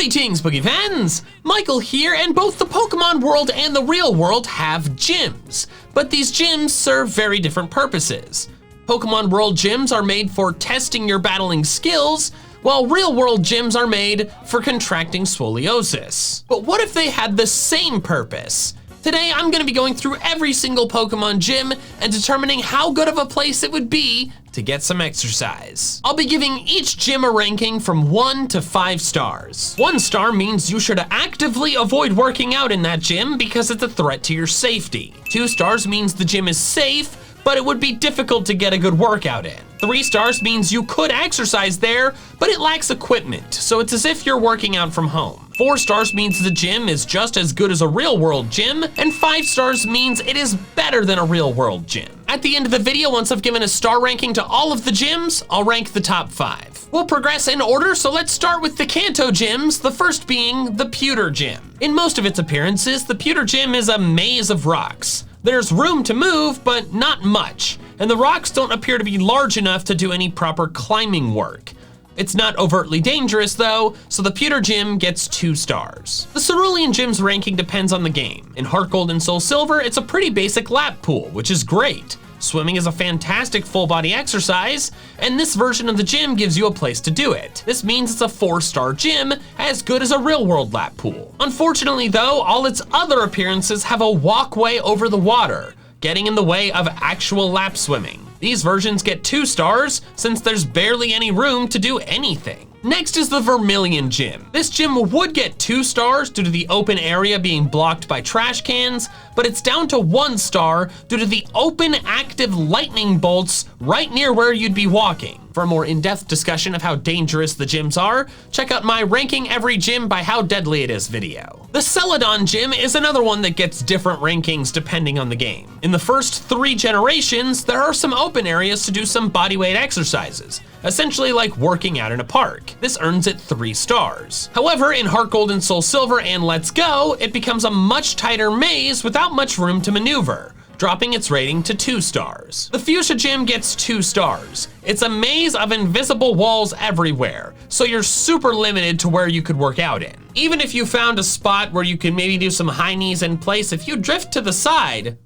Greetings, Boogie fans! Michael here, and both the Pokemon world and the real world have gyms, but these gyms serve very different purposes. Pokemon world gyms are made for testing your battling skills, while real world gyms are made for contracting scoliosis. But what if they had the same purpose? Today, I'm gonna be going through every single Pokemon gym and determining how good of a place it would be to get some exercise. I'll be giving each gym a ranking from 1 to 5 stars. 1 star means you should actively avoid working out in that gym because it's a threat to your safety. 2 stars means the gym is safe, but it would be difficult to get a good workout in. 3 stars means you could exercise there, but it lacks equipment, so it's as if you're working out from home. 4 stars means the gym is just as good as a real world gym, and 5 stars means it is better than a real world gym. At the end of the video, once I've given a star ranking to all of the gyms, I'll rank the top 5. We'll progress in order, so let's start with the Kanto gyms, the first being the Pewter Gym. In most of its appearances, the Pewter Gym is a maze of rocks. There's room to move, but not much, and the rocks don't appear to be large enough to do any proper climbing work. It's not overtly dangerous though, so the Pewter Gym gets 2 stars. The Cerulean Gym's ranking depends on the game. In Heart Gold and Soul Silver, it's a pretty basic lap pool, which is great. Swimming is a fantastic full body exercise, and this version of the gym gives you a place to do it. This means it's a 4-star gym, as good as a real world lap pool. Unfortunately though, all its other appearances have a walkway over the water, getting in the way of actual lap swimming. These versions get 2 stars since there's barely any room to do anything. Next is the Vermilion Gym. This gym would get 2 stars due to the open area being blocked by trash cans, but it's down to 1 star due to the open active lightning bolts right near where you'd be walking. For a more in-depth discussion of how dangerous the gyms are, check out my ranking every gym by how deadly it is video. The Celadon Gym is another one that gets different rankings depending on the game. In the first 3 generations, there are some open areas to do some bodyweight exercises, essentially like working out in a park. This earns it 3 stars. However, in Heart Gold and Soul Silver and Let's Go, it becomes a much tighter maze without much room to maneuver, dropping its rating to 2 stars. The Fuchsia Gym gets 2 stars. It's a maze of invisible walls everywhere, so you're super limited to where you could work out in. Even if you found a spot where you can maybe do some high knees in place, if you drift to the side, you're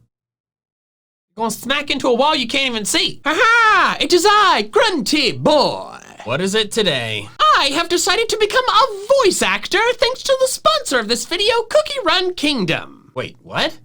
gonna smack into a wall you can't even see. Ha! It is I, Grunty Boy. What is it today? I have decided to become a voice actor thanks to the sponsor of this video, Cookie Run Kingdom. Wait, what?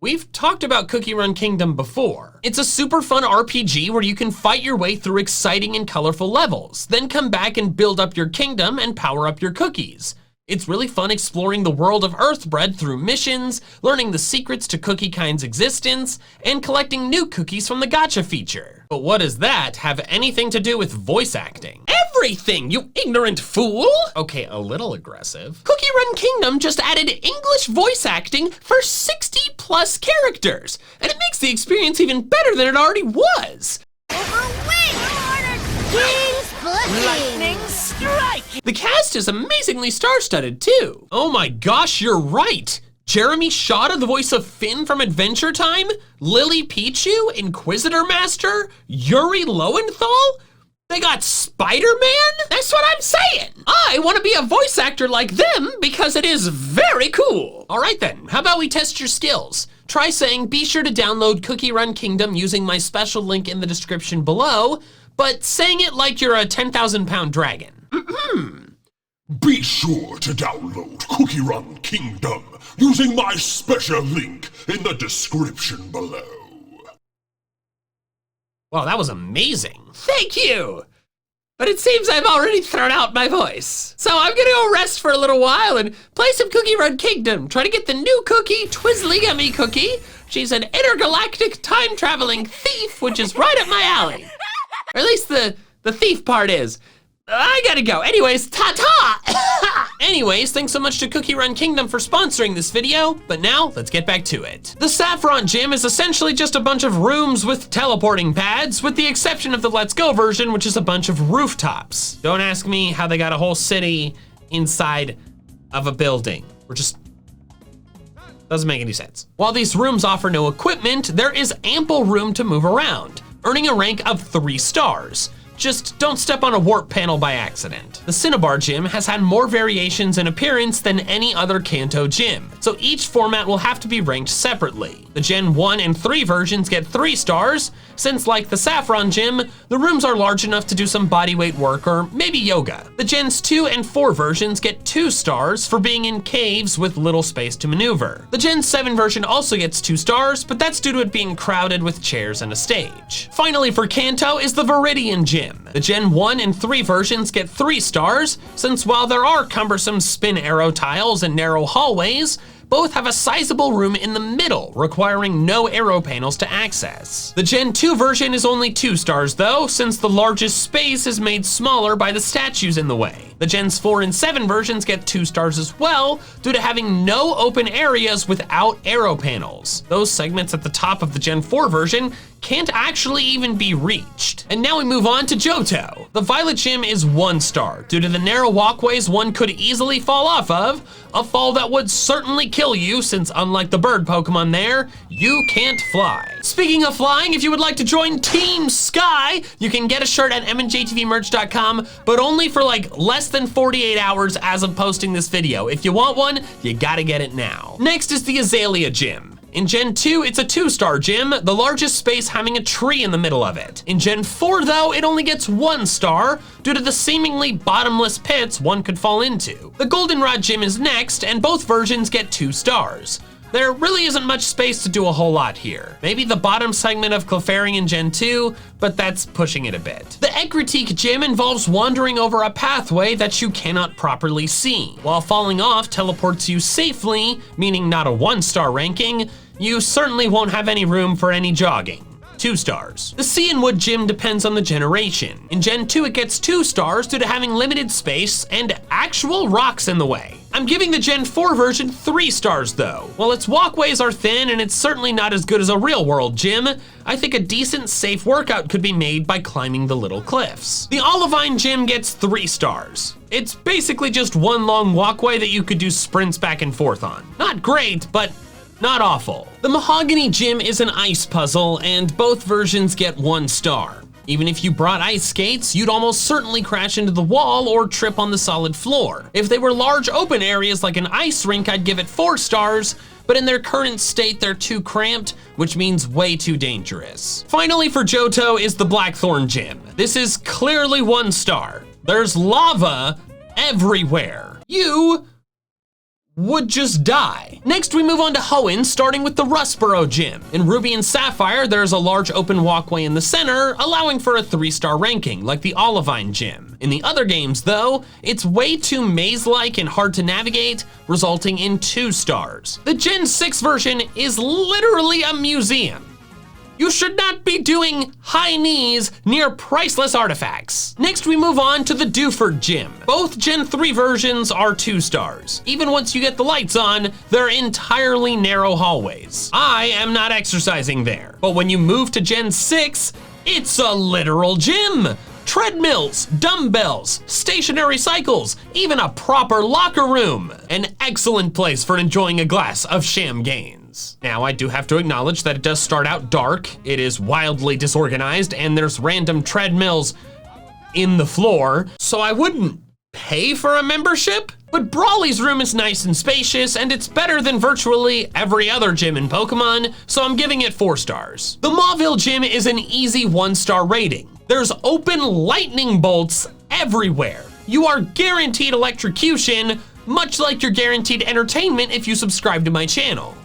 We've talked about Cookie Run Kingdom before. It's a super fun RPG where you can fight your way through exciting and colorful levels, then come back and build up your kingdom and power up your cookies. It's really fun exploring the world of Earthbread through missions, learning the secrets to Cookie Kind's existence, and collecting new cookies from the Gacha feature. But what does that have anything to do with voice acting? Everything, you ignorant fool! Okay, a little aggressive. Cookie Run Kingdom just added English voice acting for 60 plus characters, and it makes the experience even better than it already was. Lightning strike! The cast is amazingly star-studded too. Oh my gosh, you're right. Jeremy Shada, the voice of Finn from Adventure Time, Lily Pichu, Inquisitor Master, Yuri Lowenthal. They got Spider-Man? That's what I'm saying. I want to be a voice actor like them because it is very cool. All right then, how about we test your skills? Try saying, be sure to download Cookie Run Kingdom using my special link in the description below, but saying it like you're a 10,000-pound dragon. Be sure to download Cookie Run Kingdom using my special link in the description below. Wow, that was amazing. Thank you. But it seems I've already thrown out my voice. So I'm gonna go rest for a little while and play some Cookie Run Kingdom. Try to get the new cookie, Twizzly Cookie. She's an intergalactic time-traveling thief, which is right up my alley. Or at least the thief part is. I gotta go. Anyways, ta-ta! Anyways, thanks so much to Cookie Run Kingdom for sponsoring this video, but now let's get back to it. The Saffron Gym is essentially just a bunch of rooms with teleporting pads, with the exception of the Let's Go version, which is a bunch of rooftops. Don't ask me how they got a whole city inside of a building. We're just... doesn't make any sense. While these rooms offer no equipment, there is ample room to move around, earning a rank of 3 stars. Just don't step on a warp panel by accident. The Cinnabar Gym has had more variations in appearance than any other Kanto gym, so each format will have to be ranked separately. The Gen 1 and 3 versions get 3 stars, since like the Saffron Gym, the rooms are large enough to do some bodyweight work or maybe yoga. The Gens 2 and 4 versions get 2 stars for being in caves with little space to maneuver. The Gen 7 version also gets 2 stars, but that's due to it being crowded with chairs and a stage. Finally for Kanto is the Viridian Gym. The Gen 1 and 3 versions get 3 stars, since while there are cumbersome spin arrow tiles and narrow hallways, both have a sizable room in the middle, requiring no arrow panels to access. The Gen 2 version is only 2 stars though, since the largest space is made smaller by the statues in the way. The Gens 4 and 7 versions get 2 stars as well, due to having no open areas without arrow panels. Those segments at the top of the Gen 4 version can't actually even be reached. And now we move on to Johto. The Violet Gym is 1 star, due to the narrow walkways one could easily fall off of, a fall that would certainly kill you since unlike the bird Pokemon there, you can't fly. Speaking of flying, if you would like to join Team Sky, you can get a shirt at mnjtvmerch.com, but only for like less than 48 hours as of posting this video. If you want one, you gotta get it now. Next is the Azalea Gym. In Gen 2, it's a 2-star gym, the largest space having a tree in the middle of it. In Gen 4 though, it only gets 1 star due to the seemingly bottomless pits one could fall into. The Goldenrod Gym is next, and both versions get 2 stars. There really isn't much space to do a whole lot here. Maybe the bottom segment of Clefairy in Gen 2, but that's pushing it a bit. The Egritique Gym involves wandering over a pathway that you cannot properly see. While falling off teleports you safely, meaning not a 1-star ranking, you certainly won't have any room for any jogging. 2 stars. The Cianwood Gym depends on the generation. In Gen 2, it gets 2 stars due to having limited space and actual rocks in the way. I'm giving the Gen 4 version 3 stars though. While its walkways are thin and it's certainly not as good as a real world gym, I think a decent safe workout could be made by climbing the little cliffs. The Olivine Gym gets 3 stars. It's basically just one long walkway that you could do sprints back and forth on. Not great, but not awful. The Mahogany Gym is an ice puzzle, and both versions get 1 star. Even if you brought ice skates, you'd almost certainly crash into the wall or trip on the solid floor. If they were large open areas like an ice rink, I'd give it 4 stars, but in their current state, they're too cramped, which means way too dangerous. Finally for Johto is the Blackthorn Gym. This is clearly 1 star. There's lava everywhere. You would just die. Next, we move on to Hoenn, starting with the Rustboro Gym. In Ruby and Sapphire, there's a large open walkway in the center, allowing for a 3-star ranking, like the Olivine Gym. In the other games, though, it's way too maze-like and hard to navigate, resulting in 2 stars. The Gen 6 version is literally a museum. You should not be doing high knees near priceless artifacts. Next, we move on to the Dewford Gym. Both Gen 3 versions are 2 stars. Even once you get the lights on, they're entirely narrow hallways. I am not exercising there. But when you move to Gen 6, it's a literal gym. Treadmills, dumbbells, stationary cycles, even a proper locker room. An excellent place for enjoying a glass of Sham Gains. Now, I do have to acknowledge that it does start out dark, it is wildly disorganized, and there's random treadmills in the floor, so I wouldn't pay for a membership. But Brawly's room is nice and spacious, and it's better than virtually every other gym in Pokemon, so I'm giving it 4 stars. The Mauville Gym is an easy 1-star rating. There's open lightning bolts everywhere. You are guaranteed electrocution, much like you're guaranteed entertainment if you subscribe to my channel.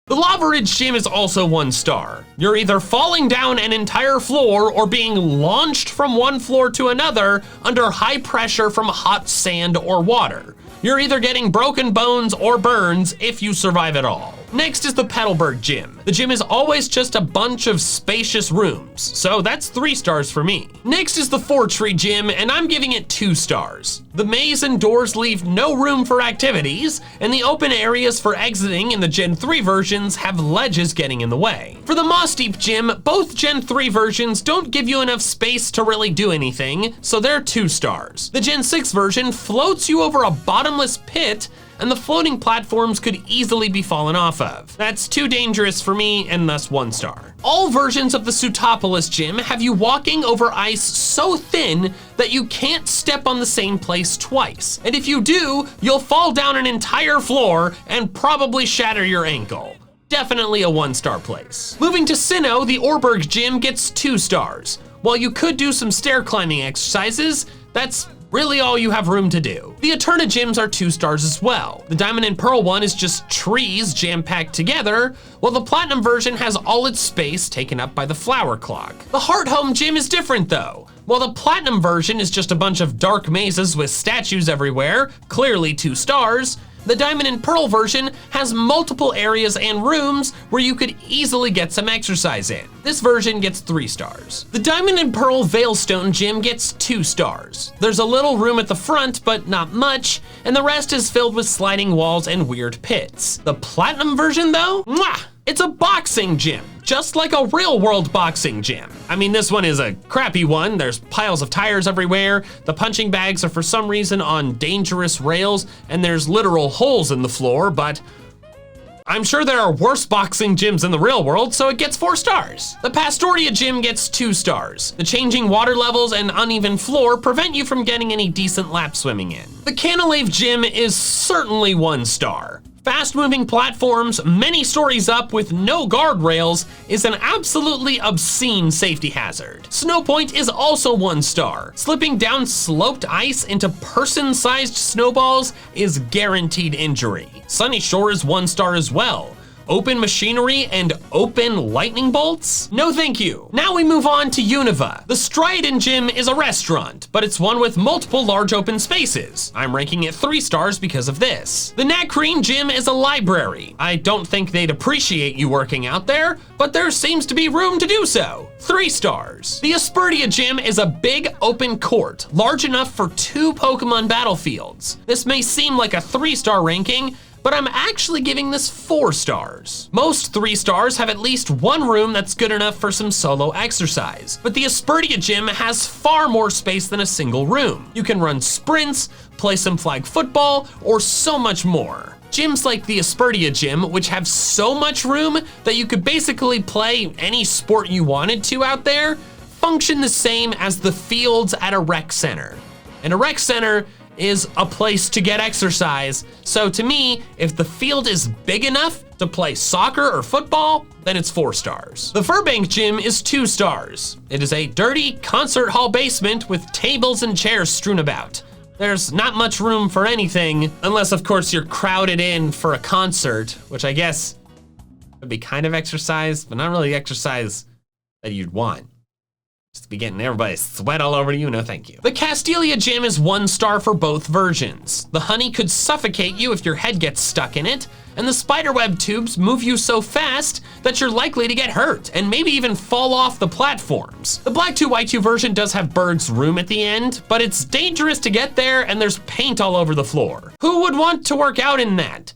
The Lava Ridge Gym is also 1 star. You're either falling down an entire floor or being launched from one floor to another under high pressure from hot sand or water. You're either getting broken bones or burns if you survive at all. Next is the Petalburg Gym. The gym is always just a bunch of spacious rooms, so that's 3 stars for me. Next is the Fortree Gym, and I'm giving it 2 stars. The maze and doors leave no room for activities, and the open areas for exiting in the Gen 3 versions have ledges getting in the way. For the Mossdeep Gym, both Gen 3 versions don't give you enough space to really do anything, so they're 2 stars. The Gen 6 version floats you over a bottomless pit, and the floating platforms could easily be fallen off of. That's too dangerous for me, and thus 1 star. All versions of the Suitopolis gym have you walking over ice so thin that you can't step on the same place twice. And if you do, you'll fall down an entire floor and probably shatter your ankle. Definitely a 1-star place. Moving to Sinnoh, the Orberg gym gets 2 stars. While you could do some stair climbing exercises, that's really all you have room to do. The Eterna gyms are 2 stars as well. The Diamond and Pearl one is just trees jam-packed together, while the Platinum version has all its space taken up by the Flower Clock. The Hearthome gym is different though. While the Platinum version is just a bunch of dark mazes with statues everywhere, clearly 2 stars, the Diamond and Pearl version has multiple areas and rooms where you could easily get some exercise in. This version gets 3 stars. The Diamond and Pearl Veilstone gym gets 2 stars. There's a little room at the front, but not much, and the rest is filled with sliding walls and weird pits. The Platinum version though, mwah! It's a boxing gym, just like a real-world boxing gym. I mean, this one is a crappy one. There's piles of tires everywhere. The punching bags are for some reason on dangerous rails, and there's literal holes in the floor, but I'm sure there are worse boxing gyms in the real world, so it gets 4 stars. The Pastoria gym gets 2 stars. The changing water levels and uneven floor prevent you from getting any decent lap swimming in. The Canalave gym is certainly 1 star. Fast-moving platforms, many stories up with no guardrails, is an absolutely obscene safety hazard. Snowpoint is also 1 star. Slipping down sloped ice into person-sized snowballs is guaranteed injury. Sunny Shore is 1 star as well. Open machinery and open lightning bolts? No thank you. Now we move on to Unova. The Striaton gym is a restaurant, but it's one with multiple large open spaces. I'm ranking it 3 stars because of this. The Nacrene gym is a library. I don't think they'd appreciate you working out there, but there seems to be room to do so. 3 stars. The Aspertia gym is a big open court, large enough for 2 Pokemon battlefields. This may seem like a 3-star ranking, but I'm actually giving this 4 stars. Most 3 stars have at least 1 room that's good enough for some solo exercise, but the Aspertia gym has far more space than a single room. You can run sprints, play some flag football, or so much more. Gyms like the Aspertia gym, which have so much room that you could basically play any sport you wanted to out there, function the same as the fields at a rec center. And a rec center is a place to get exercise. So to me, if the field is big enough to play soccer or football, then it's 4 stars. The Furbank gym is 2 stars. It is a dirty concert hall basement with tables and chairs strewn about. There's not much room for anything, unless of course you're crowded in for a concert, which I guess would be kind of exercise, but not really exercise that you'd want. Just to be getting everybody sweat all over you, no thank you. The Castelia gym is 1 star for both versions. The honey could suffocate you if your head gets stuck in it, and the spiderweb tubes move you so fast that you're likely to get hurt and maybe even fall off the platforms. The Black 2 White 2 version does have Berg's room at the end, but it's dangerous to get there and there's paint all over the floor. Who would want to work out in that?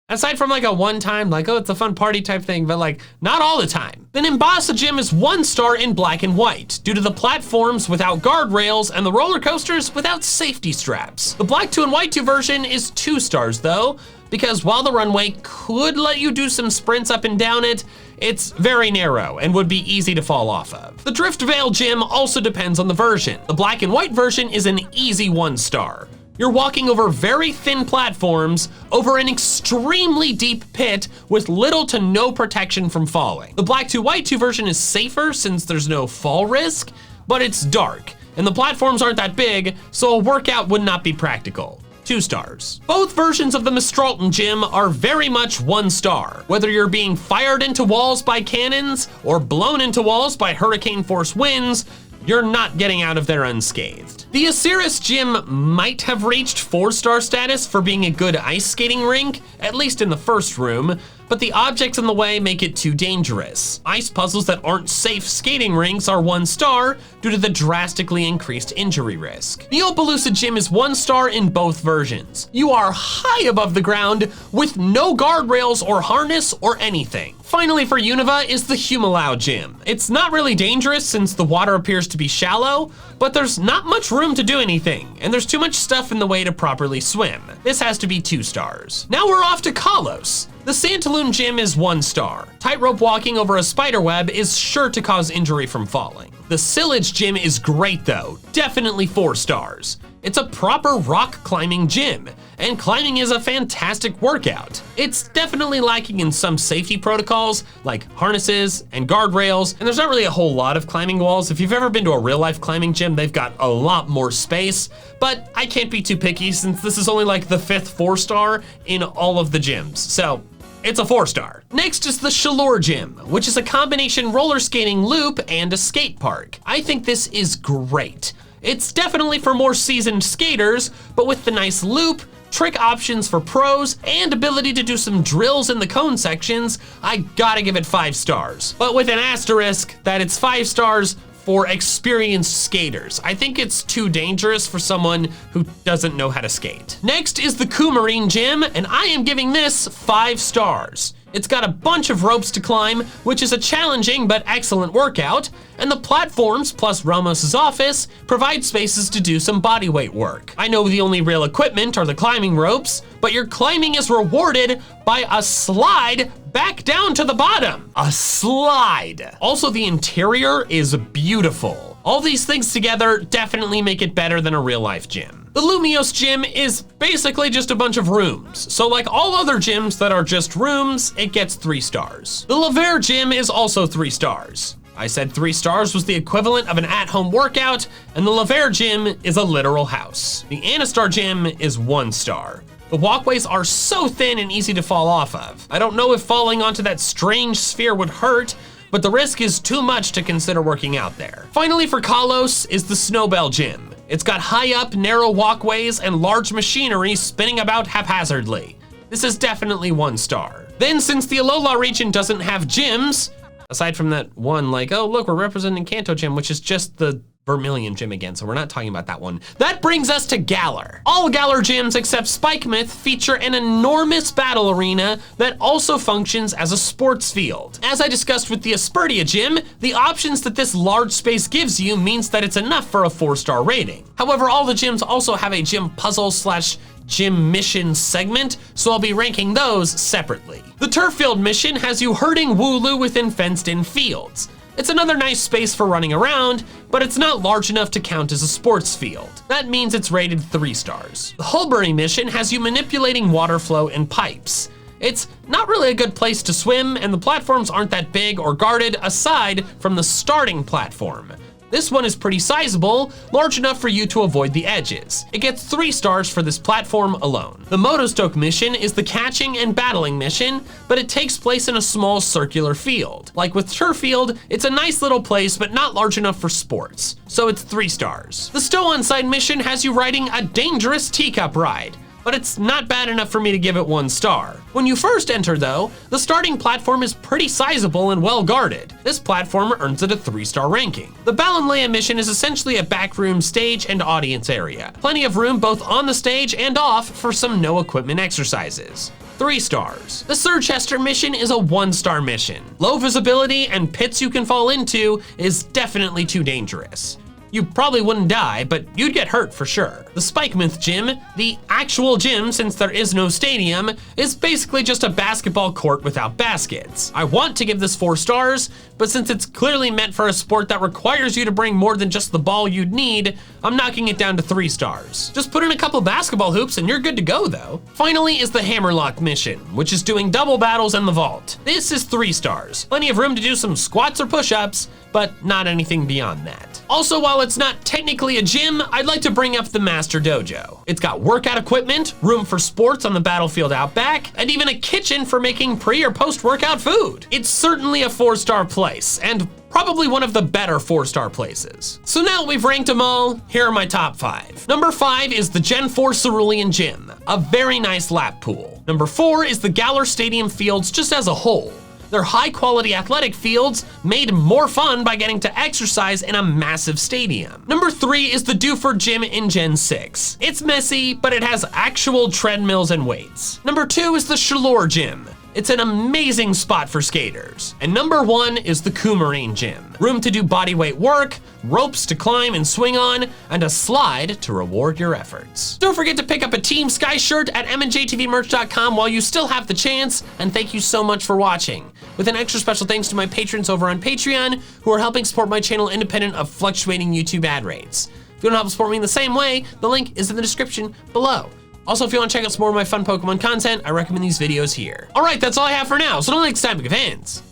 Aside from like a one-time, like, oh, it's a fun party type thing, but like, not all the time. The Nimbasa gym is 1 star in black and white, due to the platforms without guardrails and the roller coasters without safety straps. The Black 2 and White 2 version is 2 stars though, because while the runway could let you do some sprints up and down it, it's very narrow and would be easy to fall off of. The Driftvale gym also depends on the version. The black and white version is an easy 1 star. You're walking over very thin platforms over an extremely deep pit with little to no protection from falling. The Black 2 White 2 version is safer since there's no fall risk, but it's dark, and the platforms aren't that big, so a workout would not be practical. 2 stars. Both versions of the Mistralton gym are very much 1 star. Whether you're being fired into walls by cannons or blown into walls by hurricane force winds, you're not getting out of there unscathed. The Osiris gym might have reached 4-star status for being a good ice skating rink, at least in the first room, but the objects in the way make it too dangerous. Ice puzzles that aren't safe skating rinks are 1 star due to the drastically increased injury risk. Neopalusa Gym is 1 star in both versions. You are high above the ground with no guardrails or harness or anything. Finally for Unova is the Humalao Gym. It's not really dangerous since the water appears to be shallow, but there's not much room to do anything, and there's too much stuff in the way to properly swim. This has to be 2 stars. Now we're off to Kalos. The Santaloon Gym is 1 star. Tightrope walking over a spider web is sure to cause injury from falling. The Sillage Gym is great though, definitely 4 stars. It's a proper rock climbing gym, and climbing is a fantastic workout. It's definitely lacking in some safety protocols like harnesses and guardrails, and there's not really a whole lot of climbing walls. If you've ever been to a real life climbing gym, they've got a lot more space, but I can't be too picky since this is only like the 5th 4 star in all of the gyms. So it's a 4 star. Next is the Shallor Gym, which is a combination roller skating loop and a skate park. I think this is great. It's definitely for more seasoned skaters, but with the nice loop, trick options for pros, and ability to do some drills in the cone sections, I gotta give it 5 stars. But with an asterisk that it's 5 stars for experienced skaters. I think it's too dangerous for someone who doesn't know how to skate. Next is the Coumarine Gym, and I am giving this 5 stars. It's got a bunch of ropes to climb, which is a challenging but excellent workout, and the platforms plus Ramos's office provide spaces to do some bodyweight work. I know the only real equipment are the climbing ropes, but your climbing is rewarded by a slide back down to the bottom. A slide. Also, the interior is beautiful. All these things together definitely make it better than a real life gym. The Lumios Gym is basically just a bunch of rooms. So like all other gyms that are just rooms, it gets 3 stars. The Laver Gym is also 3 stars. I said 3 stars was the equivalent of an at-home workout, and the Laver Gym is a literal house. The Anastar Gym is 1 star. The walkways are so thin and easy to fall off of. I don't know if falling onto that strange sphere would hurt, but the risk is too much to consider working out there. Finally for Kalos is the Snowbell Gym. It's got high up, narrow walkways and large machinery spinning about haphazardly. This is definitely 1 star. Then since the Alola region doesn't have gyms, aside from that one like, oh look, we're representing Kanto Gym, which is just the Vermilion Gym again, so we're not talking about that one. That brings us to Galar. All Galar gyms except Spikemouth feature an enormous battle arena that also functions as a sports field. As I discussed with the Aspertia Gym, the options that this large space gives you means that it's enough for a 4-star rating. However, all the gyms also have a gym puzzle / gym mission segment, so I'll be ranking those separately. The Turffield mission has you herding Wooloo within fenced-in fields. It's another nice space for running around, but it's not large enough to count as a sports field. That means it's rated 3 stars. The Hulbury mission has you manipulating water flow in pipes. It's not really a good place to swim, and the platforms aren't that big or guarded aside from the starting platform. This one is pretty sizable, large enough for you to avoid the edges. It gets 3 stars for this platform alone. The Motostoke mission is the catching and battling mission, but it takes place in a small circular field. Like with Turffield, it's a nice little place, but not large enough for sports, so it's 3 stars. The Stow-on-Side mission has you riding a dangerous teacup ride, but it's not bad enough for me to give it 1 star. When you first enter though, the starting platform is pretty sizable and well guarded. This platform earns it a 3-star ranking. The Balanlea mission is essentially a backroom stage and audience area. Plenty of room both on the stage and off for some no equipment exercises. 3 stars. The Surchester mission is a 1-star mission. Low visibility and pits you can fall into is definitely too dangerous. You probably wouldn't die, but you'd get hurt for sure. The Spikemouth Gym, the actual gym since there is no stadium, is basically just a basketball court without baskets. I want to give this 4 stars, but since it's clearly meant for a sport that requires you to bring more than just the ball you'd need, I'm knocking it down to 3 stars. Just put in a couple basketball hoops and you're good to go though. Finally is the Hammerlock mission, which is doing double battles in the vault. This is 3 stars. Plenty of room to do some squats or push-ups, but not anything beyond that. Also, while it's not technically a gym, I'd like to bring up the Master Dojo. It's got workout equipment, room for sports on the battlefield out back, and even a kitchen for making pre or post-workout food. It's certainly a 4-star place, and Probably one of the better 4-star places. So now that we've ranked them all, here are my top 5. Number 5 is the Gen 4 Cerulean Gym, a very nice lap pool. Number 4 is the Galar Stadium fields just as a whole. They're high-quality athletic fields made more fun by getting to exercise in a massive stadium. Number 3 is the Dewford Gym in Gen 6. It's messy, but it has actual treadmills and weights. Number 2 is the Shalor Gym. It's an amazing spot for skaters. And number 1 is the Coumarine Gym. Room to do bodyweight work, ropes to climb and swing on, and a slide to reward your efforts. Don't forget to pick up a Team Sky shirt at mnjtvmerch.com while you still have the chance, and thank you so much for watching. With an extra special thanks to my patrons over on Patreon who are helping support my channel independent of fluctuating YouTube ad rates. If you want to help support me in the same way, the link is in the description below. Also, if you want to check out some more of my fun Pokemon content, I recommend these videos here. All right, that's all I have for now, so until next time, big fans,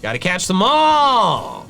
gotta catch them all.